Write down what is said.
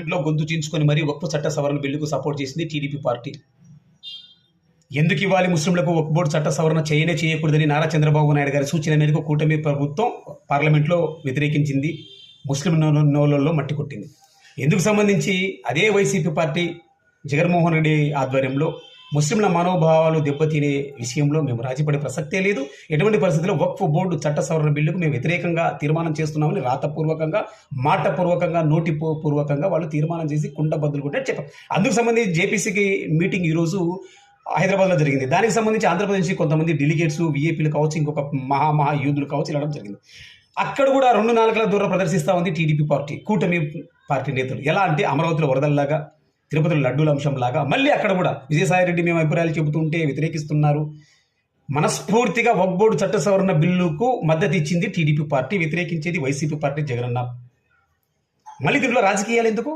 పార్లమెంట్లో గొంతు చించుకొని మరీ వక్ఫ్ చట్ట సవరణ బిల్లుకు సపోర్ట్ చేసింది టీడీపీ పార్టీ. ఎందుకు ఇవ్వాలి ముస్లింలకు వక్ఫ్ బోర్డు చట్ట సవరణ చేయకూడదని నారా చంద్రబాబు నాయుడు గారి సూచన మేరకు కూటమి ప్రభుత్వం పార్లమెంట్లో వ్యతిరేకించింది. ముస్లిం నోళ్ళల్లో మట్టి కొట్టింది. ఎందుకు సంబంధించి అదే వైసీపీ పార్టీ జగన్మోహన్ రెడ్డి ఆధ్వర్యంలో ముస్లింల మనోభావాలు దెబ్బతినే విషయంలో మేము రాజీపడే ప్రసక్తే లేదు. ఎటువంటి పరిస్థితుల్లో వక్ఫ్ బోర్డు చట్ట సవరణ బిల్లుకు మేము వ్యతిరేకంగా తీర్మానం చేస్తున్నామని రాతపూర్వకంగా, మాటపూర్వకంగా, నోటిపూర్వకంగా వాళ్ళు తీర్మానం చేసి కుండబద్దలు కొట్టారు చెప్పారు. అందుకు సంబంధించి జేపీసీకి మీటింగ్ ఈరోజు హైదరాబాద్లో జరిగింది. దానికి సంబంధించి ఆంధ్రప్రదేశ్ కొంతమంది డెలిగేట్స్, వీఐపీలు కావచ్చు, ఇంకొక మహా యూదులు కావచ్చు వెళ్ళడం జరిగింది. అక్కడ కూడా 2 నాలుకల దూరం ప్రదర్శిస్తూ ఉంది టీడీపీ పార్టీ, కూటమి పార్టీ నేతలు. ఎలా అంటే అమరావతిలో వరదల్లాగా, తిరుపతిలో లడ్డూల అంశంలాగా మళ్ళీ అక్కడ కూడా విజయసాయిరెడ్డి మేము అభిప్రాయాలు చెబుతుంటే వ్యతిరేకిస్తున్నారు. మనస్ఫూర్తిగా వక్ఫ్ బోర్డు చట్ట సవరణ బిల్లుకు మద్దతు ఇచ్చింది టీడీపీ పార్టీ, వ్యతిరేకించేది వైసీపీ పార్టీ జగనన్న. మళ్ళీ దీంట్లో రాజకీయాలు ఎందుకు?